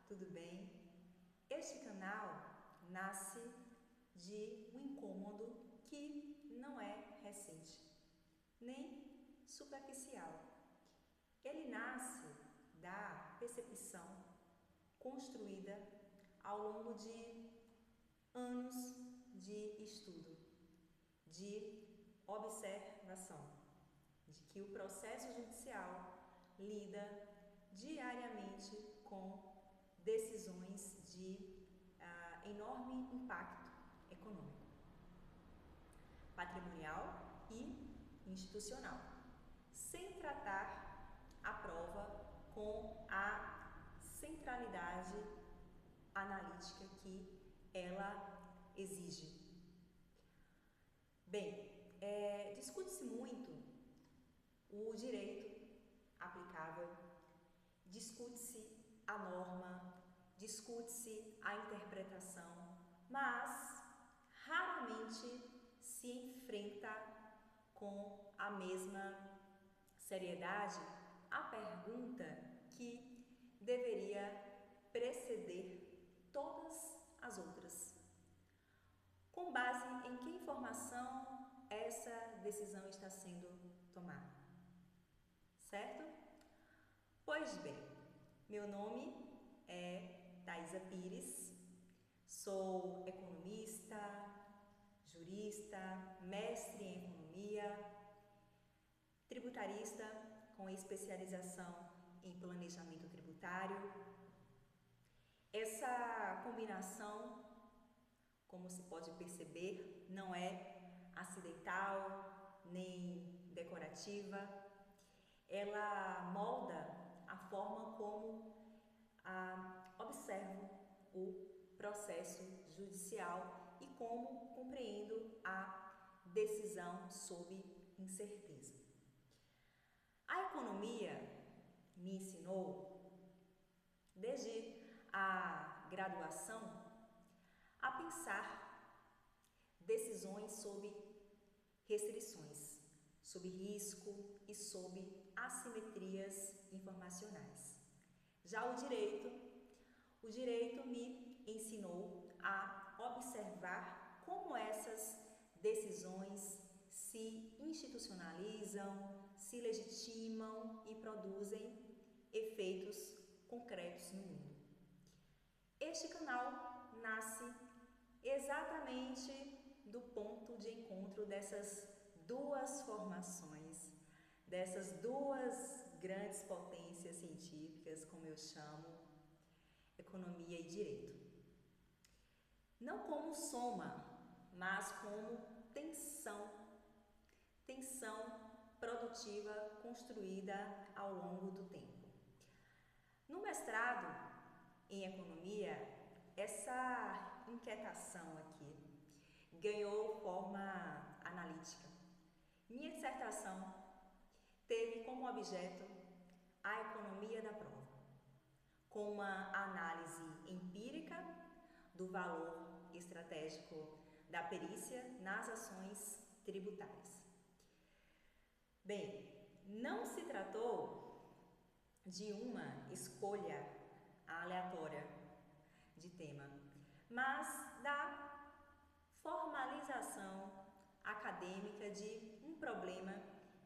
tudo bem? Este canal nasce de um incômodo que não é recente, nem superficial. Ele nasce da percepção construída ao longo de anos de estudo, de observação, de que o processo judicial lida diariamente com decisões de enorme impacto econômico, patrimonial e institucional, sem tratar a prova com a centralidade analítica que ela exige. Bem, discute-se muito o direito aplicável, discute-se a norma, discute-se a interpretação, mas raramente se enfrenta com a mesma seriedade a pergunta que deveria preceder todas as outras. Com base em que informação essa decisão está sendo tomada? Certo? Pois bem, meu nome é Thaisa Pires, sou economista, jurista, mestre em economia, tributarista com especialização em planejamento tributário. Essa combinação, como se pode perceber, não é acidental nem decorativa. Ela molda a forma como observo o processo judicial e como compreendo a decisão sob incerteza. A economia me ensinou, desde a graduação, a pensar decisões sob restrições, sob risco e sob assimetrias informacionais. Já o direito me ensinou a observar como essas decisões se institucionalizam, se legitimam e produzem efeitos concretos no mundo. Este canal nasce exatamente do ponto de encontro dessas duas formações, dessas duas grandes potências científicas, como eu chamo, economia e direito. Não como soma, mas como tensão produtiva construída ao longo do tempo. No mestrado em economia, essa inquietação aqui ganhou forma analítica. Minha dissertação teve como objeto a economia da prova, com uma análise empírica do valor estratégico da perícia nas ações tributárias. Bem, não se tratou de uma escolha aleatória de tema, mas da formalização acadêmica de um problema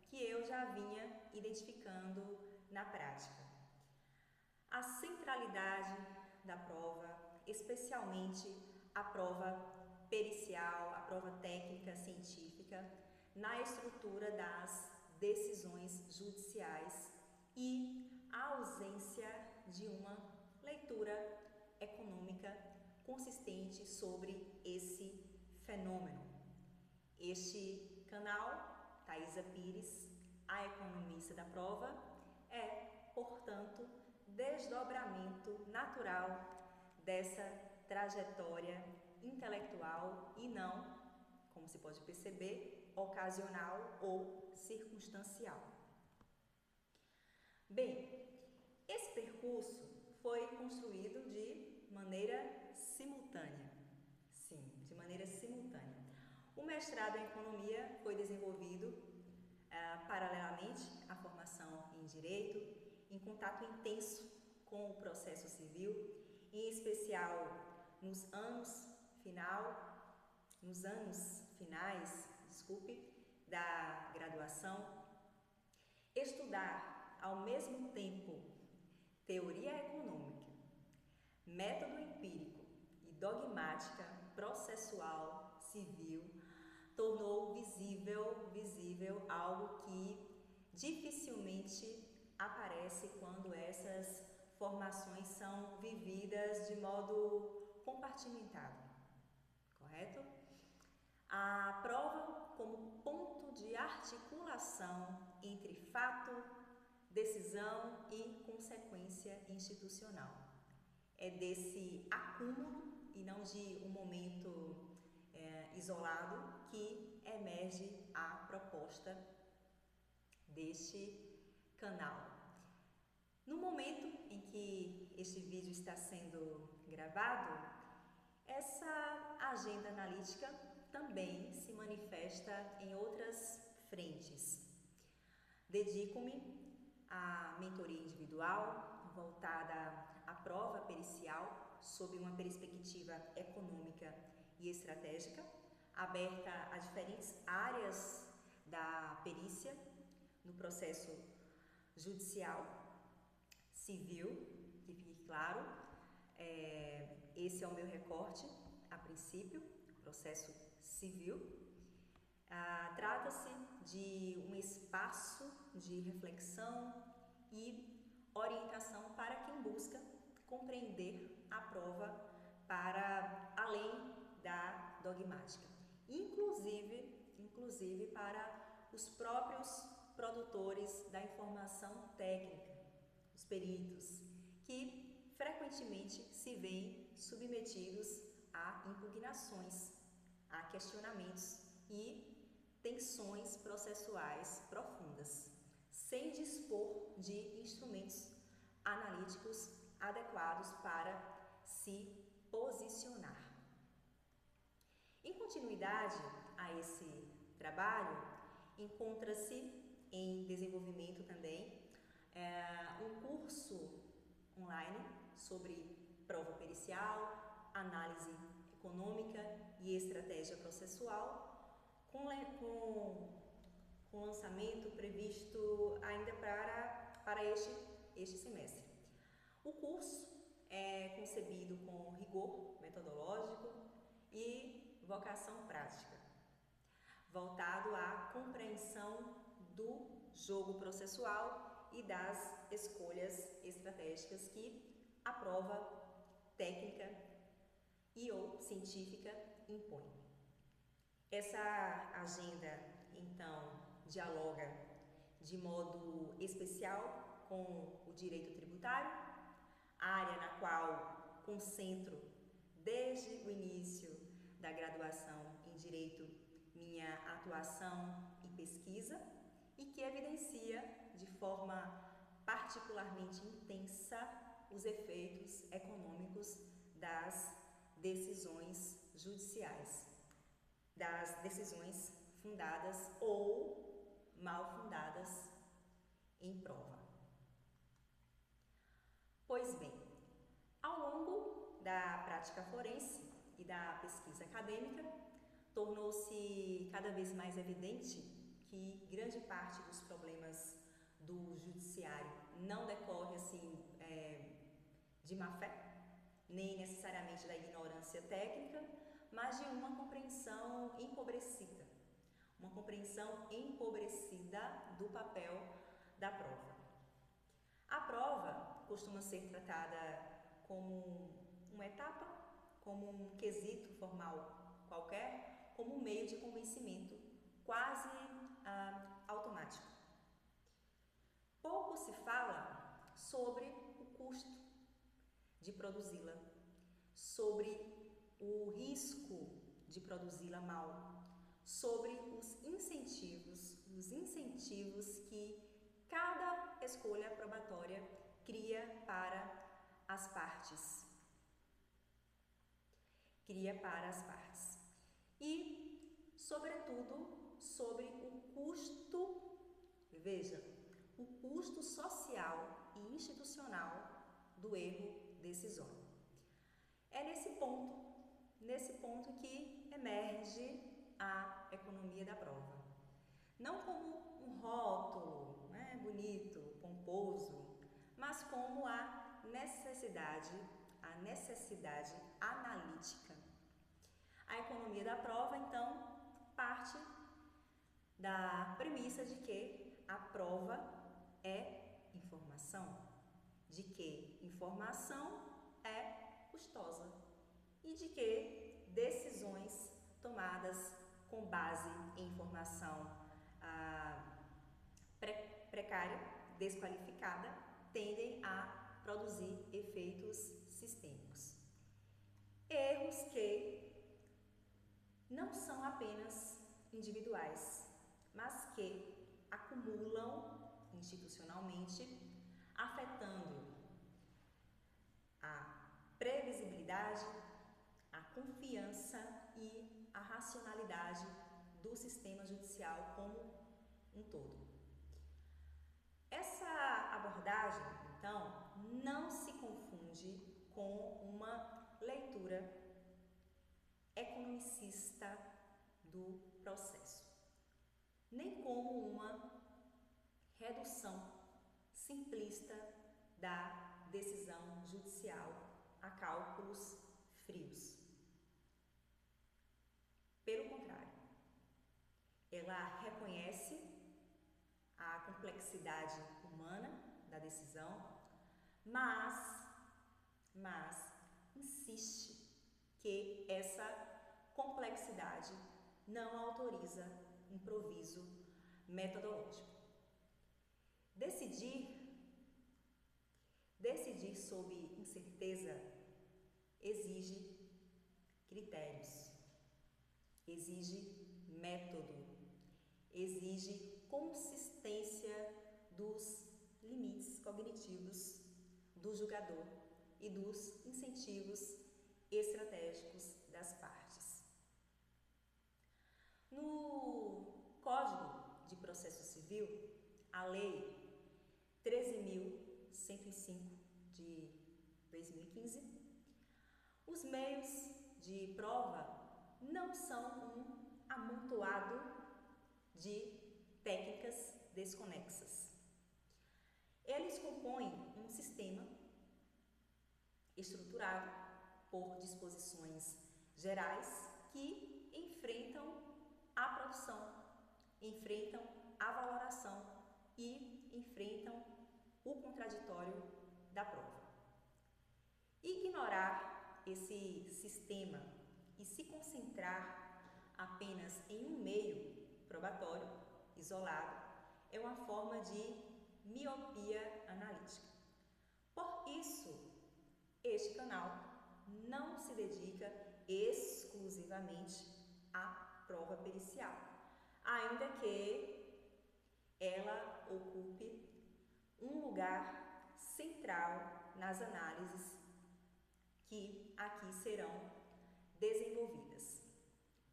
que eu já vinha identificando na prática. A centralidade da prova, especialmente a prova pericial, a prova técnica científica, na estrutura das decisões judiciais e a ausência de uma leitura econômica consistente sobre esse fenômeno. Este canal, Thaisa Pires, a economista da prova, é, portanto, desdobramento natural dessa trajetória intelectual e não, como se pode perceber, ocasional ou circunstancial. Bem, esse percurso foi construído de maneira simultânea. Sim, de maneira simultânea. O mestrado em economia foi desenvolvido paralelamente à formação em direito, em contato intenso com o processo civil em especial nos anos finais, da graduação, estudar ao mesmo tempo teoria econômica, método empírico e dogmática processual civil tornou visível algo que dificilmente aparece quando essas formações são vividas de modo compartimentado, correto? A prova como ponto de articulação entre fato, decisão e consequência institucional. É desse acúmulo e não de um momento isolado que emerge a proposta deste canal. No momento em que este vídeo está sendo gravado, essa agenda analítica também se manifesta em outras frentes. Dedico-me à mentoria individual voltada à prova pericial sob uma perspectiva econômica e estratégica, aberta a diferentes áreas da perícia no processo judicial, civil, que fique claro, esse é o meu recorte a princípio, processo civil. Trata-se de um espaço de reflexão e orientação para quem busca compreender a prova para além da dogmática, inclusive para os próprios produtores da informação técnica, os peritos, que frequentemente se veem submetidos a impugnações, a questionamentos e tensões processuais profundas, sem dispor de instrumentos analíticos adequados para se posicionar. Em continuidade a esse trabalho, encontra-se em desenvolvimento também um curso online sobre prova pericial, análise econômica e estratégia processual, com lançamento previsto ainda para este semestre. O curso é concebido com rigor metodológico e vocação prática, voltado à compreensão do jogo processual e das escolhas estratégicas que a prova técnica e ou científica impõe. Essa agenda, então, dialoga de modo especial com o direito tributário, área na qual concentro desde o início da graduação em direito minha atuação e pesquisa e que evidencia de forma particularmente intensa os efeitos econômicos das decisões judiciais, das decisões fundadas ou mal fundadas em prova. Pois bem, ao longo da prática forense e da pesquisa acadêmica, tornou-se cada vez mais evidente que grande parte dos problemas do judiciário não decorre assim de má fé, nem necessariamente da ignorância técnica, mas de uma compreensão empobrecida do papel da prova. A prova costuma ser tratada como uma etapa, como um quesito formal qualquer, como um meio de convencimento quase automático. Pouco se fala sobre o custo de produzi-la, sobre o risco de produzi-la mal, sobre os incentivos que cada escolha probatória cria para as partes. E, sobretudo, sobre o custo, veja, o custo social e institucional do erro decisório. é nesse ponto que emerge a economia da prova. Não como um rótulo, né, bonito, pomposo, mas como a necessidade analítica. A economia da prova, então, parte da premissa de que a prova é informação, de que informação é custosa e de que decisões tomadas com base em informação precária, desqualificada, tendem a produzir efeitos sistêmicos. Erros que não são apenas individuais, mas que acumulam institucionalmente, afetando a previsibilidade, a confiança e a racionalidade do sistema judicial como um todo. Essa abordagem, então, não se confunde com uma leitura economicista do processo, nem como uma redução simplista da decisão judicial a cálculos frios. Pelo contrário, ela reconhece a complexidade humana da decisão, mas insiste que essa complexidade não autoriza improviso metodológico. Decidir sob incerteza exige critérios, exige método, exige consistência dos limites cognitivos do julgador e dos incentivos estratégicos das partes. No Código de Processo Civil, a Lei 13.105 de 2015, os meios de prova não são um amontoado de técnicas desconexas. Eles compõem um sistema estruturado por disposições gerais que enfrentam a produção, enfrentam a valoração e enfrentam o contraditório da prova. Ignorar esse sistema e se concentrar apenas em um meio probatório isolado é uma forma de miopia analítica. Por isso, este canal não se dedica exclusivamente à prova pericial, ainda que ela ocupe um lugar central nas análises que aqui serão desenvolvidas,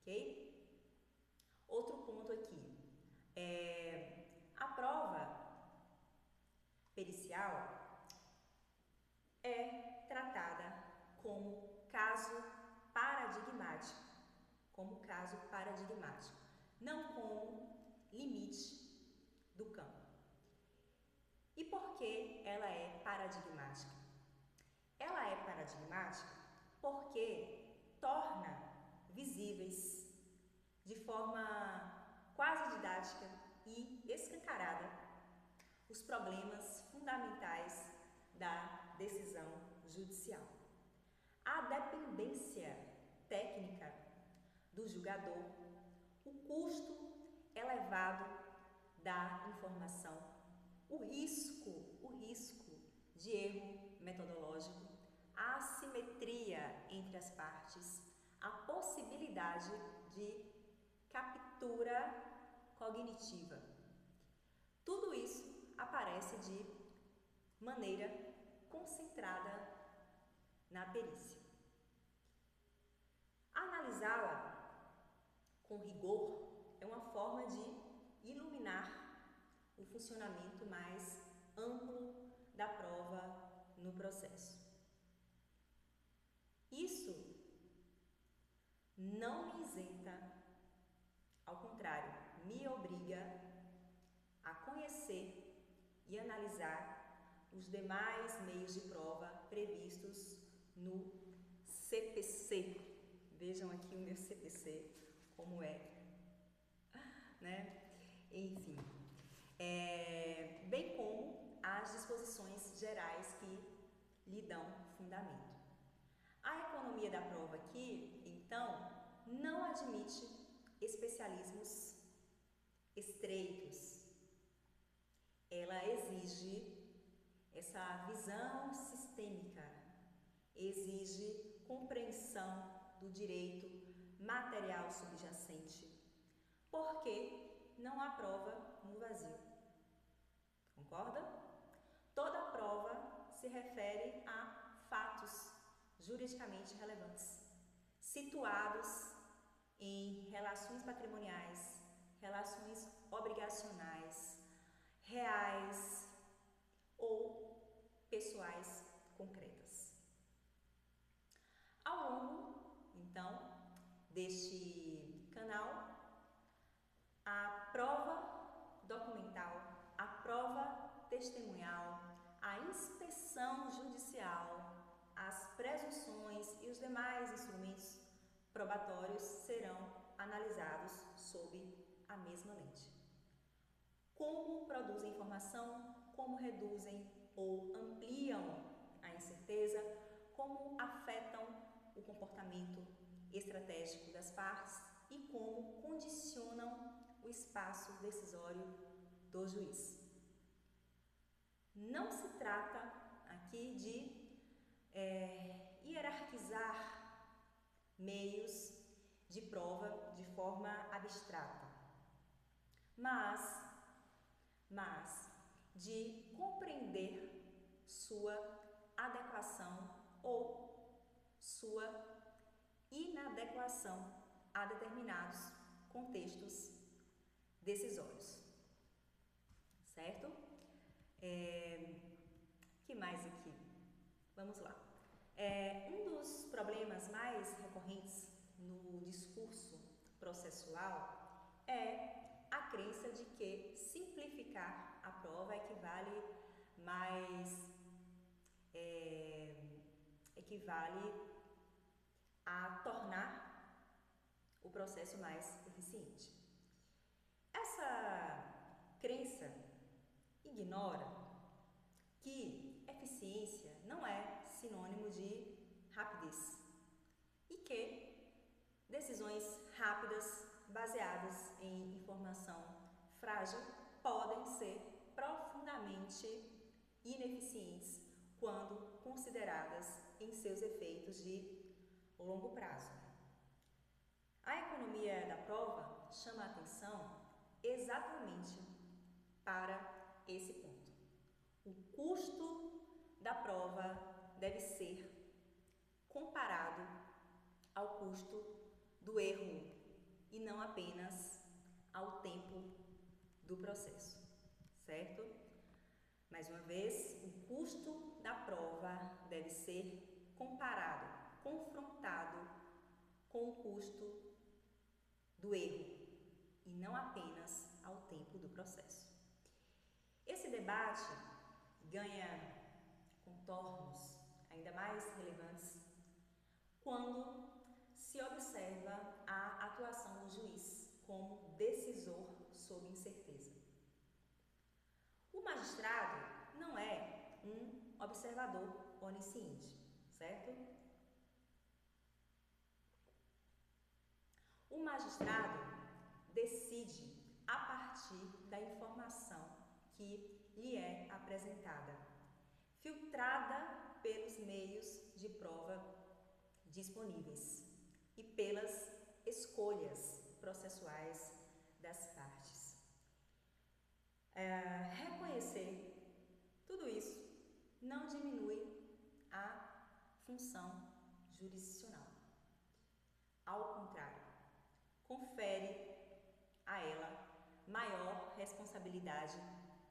ok? Outro ponto aqui a prova pericial é tratada como caso paradigmático, não como limite do campo. E por que ela é paradigmática? Ela é paradigmática porque torna visíveis de forma quase didática e escancarada os problemas fundamentais da decisão judicial. A dependência técnica do julgador, o custo elevado da informação, o risco de erro metodológico, a assimetria entre as partes, a possibilidade de captura cognitiva. Tudo isso aparece de maneira concentrada na perícia. Analisá-la com rigor é uma forma de iluminar o funcionamento mais amplo da prova no processo. Isso não me isenta, ao contrário, me obriga a conhecer e analisar os demais meios de prova previstos no CPC. Vejam aqui o meu CPC, como é, né? Enfim, bem como as disposições gerais que lhe dão fundamento. A economia da prova aqui, então, não admite especialismos estreitos. Ela exige essa visão sistêmica, exige compreensão do direito material subjacente, porque não há prova no vazio. Concorda? Toda prova se refere a fatos juridicamente relevantes, situados em relações patrimoniais, relações obrigacionais, reais ou pessoais concretas. Ao longo, então, deste canal, a prova documental, a prova testemunhal, a inspeção judicial, as presunções e os demais instrumentos probatórios serão analisados sob a mesma lente. Como produzem informação, como reduzem ou ampliam a incerteza, como afetam o comportamento estratégico das partes e como condicionam o espaço decisório do juiz. Não se trata aqui de hierarquizar meios de prova de forma abstrata, mas de compreender sua adequação ou sua inadequação a determinados contextos decisórios, certo? Que mais aqui? Vamos lá. Um dos problemas mais recorrentes no discurso processual é a crença de que simplificar a prova equivale a tornar o processo mais eficiente. Essa crença ignora que eficiência não é sinônimo de rapidez e que decisões rápidas baseadas em informação frágil podem ser profundamente ineficientes quando consideradas em seus efeitos de longo prazo. A economia da prova chama a atenção exatamente para esse ponto. O custo da prova deve ser comparado ao custo do erro e não apenas ao tempo do processo, certo? Mais uma vez, o custo da prova deve ser comparado, confrontado com o custo do erro e não apenas ao tempo do processo. Esse debate ganha contornos ainda mais relevantes quando se observa a atuação do juiz como decisor sob incerteza. O magistrado não é um observador onisciente, certo? O magistrado decide a partir da informação que lhe é apresentada, filtrada pelos meios de prova disponíveis e pelas escolhas processuais das partes. Reconhecer tudo isso não diminui a função jurisdicional. Ao contrário, confere a ela maior responsabilidade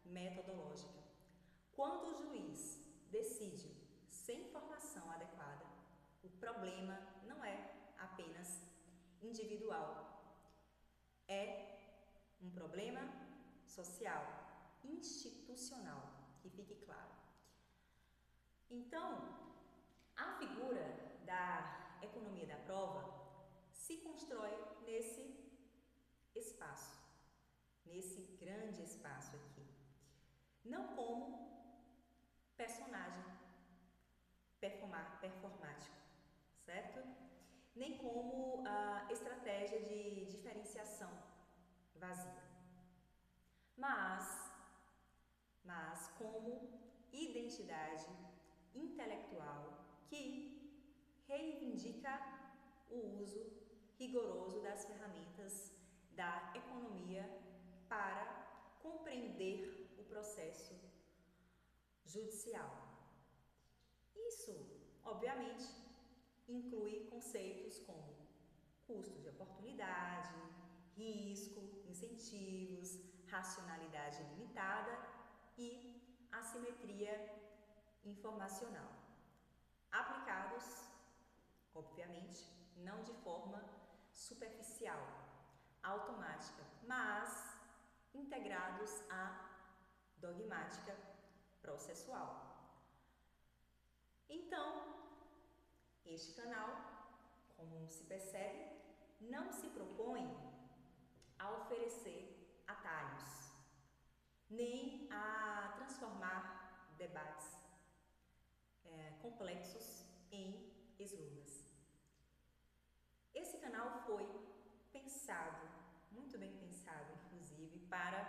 metodológica. Quando o juiz decide sem informação adequada, o problema não é apenas individual, é um problema social, institucional, que fique claro. Então, a figura da economia da prova se constrói nesse espaço, nesse grande espaço aqui, não como personagem performático, certo? Nem como estratégia de diferenciação vazia, mas como identidade intelectual que reivindica o uso rigoroso das ferramentas da economia para compreender o processo judicial. Isso, obviamente, inclui conceitos como custo de oportunidade, risco, incentivos, racionalidade limitada e assimetria informacional, aplicados, obviamente, não de forma superficial, automática, mas integrados à dogmática processual. Então, este canal, como se percebe, não se propõe a oferecer atalhos, nem a transformar debates complexos em eslugas. Esse canal foi pensado, muito bem pensado, inclusive, para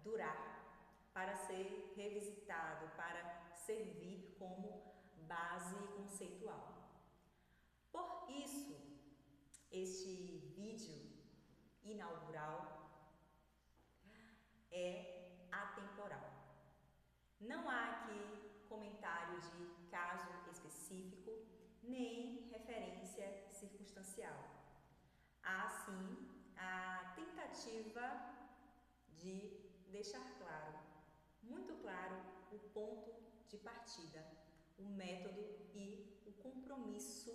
durar, para ser revisitado, para servir como base conceitual. Por isso, este vídeo inaugural é atemporal. Não há aqui comentário de caso específico, nem referência circunstancial. Há, sim, a tentativa de deixar claro, muito claro, o ponto de partida, o método e o compromisso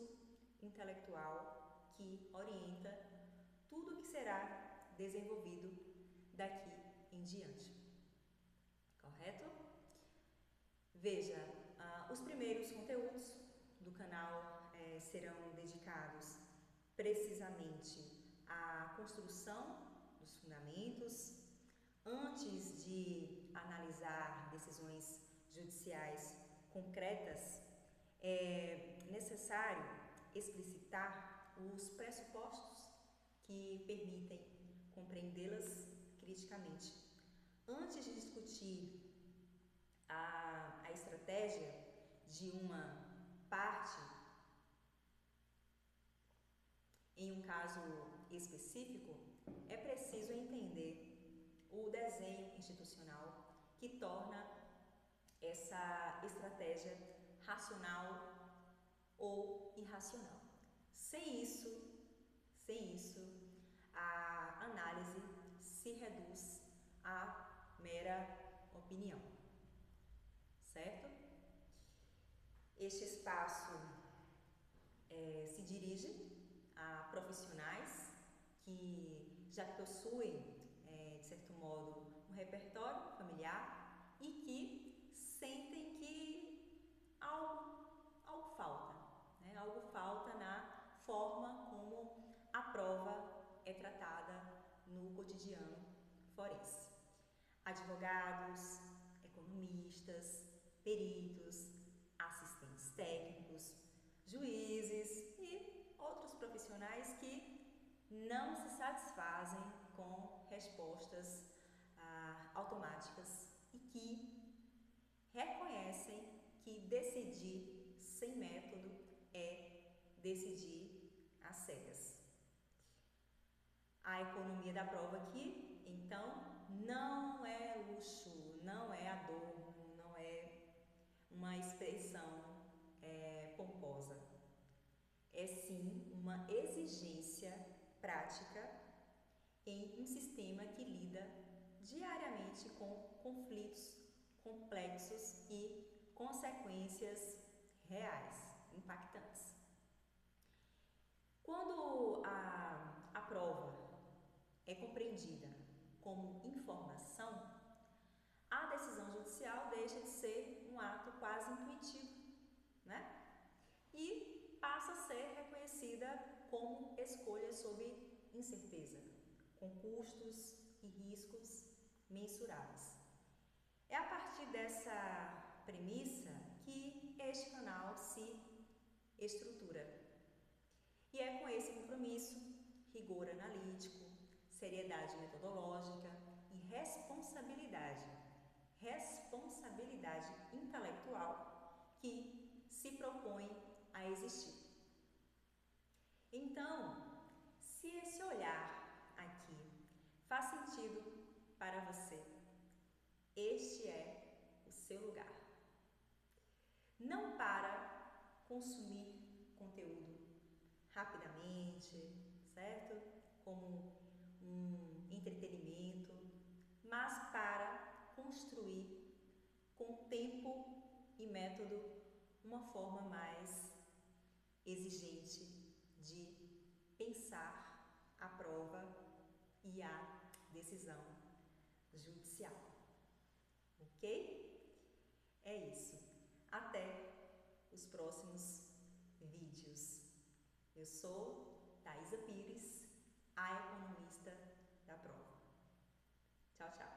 intelectual que orienta tudo que será desenvolvido daqui em diante. Correto? Veja, os primeiros conteúdos do canal serão dedicados precisamente à construção dos fundamentos. Antes de analisar decisões judiciais concretas, é necessário explicitar os pressupostos que permitem compreendê-las criticamente. Antes de discutir a estratégia de uma parte em um caso específico, é preciso entender o desenho institucional que torna essa estratégia racional ou irracional. Sem isso, a análise se reduz à mera opinião, certo? Este espaço se dirige a profissionais que já possuem, de certo modo, um repertório familiar e que sentem que algo falta, né? Algo falta na forma como a prova é tratada no cotidiano forense. Advogados, economistas, peritos, assistentes técnicos, juízes e outros profissionais que não se satisfazem com respostas automáticas e que reconhecem que decidir sem método é decidir às cegas. A economia da prova aqui, então, não é luxo, não é adorno, não é uma expressão pomposa. É sim uma exigência prática em um sistema que lida diariamente com conflitos complexos e consequências reais, impactantes. a prova é compreendida como informação, a decisão judicial deixa de ser um ato quase intuitivo, né? E passa a ser reconhecida como escolha sob incerteza, com custos e riscos mensuráveis. É a partir dessa premissa que este canal se estrutura. E é com esse compromisso, rigor analítico, seriedade metodológica e responsabilidade intelectual que se propõe a existir. Então, se esse olhar aqui faz sentido para você, este é o seu lugar. Não para consumir conteúdo rapidamente, certo? Como um entretenimento, mas para construir com tempo e método uma forma mais exigente de pensar a prova e a decisão judicial. Ok? É isso. Até os próximos vídeos. Eu sou Thaisa Pires, a economista da prova. Tchau, tchau.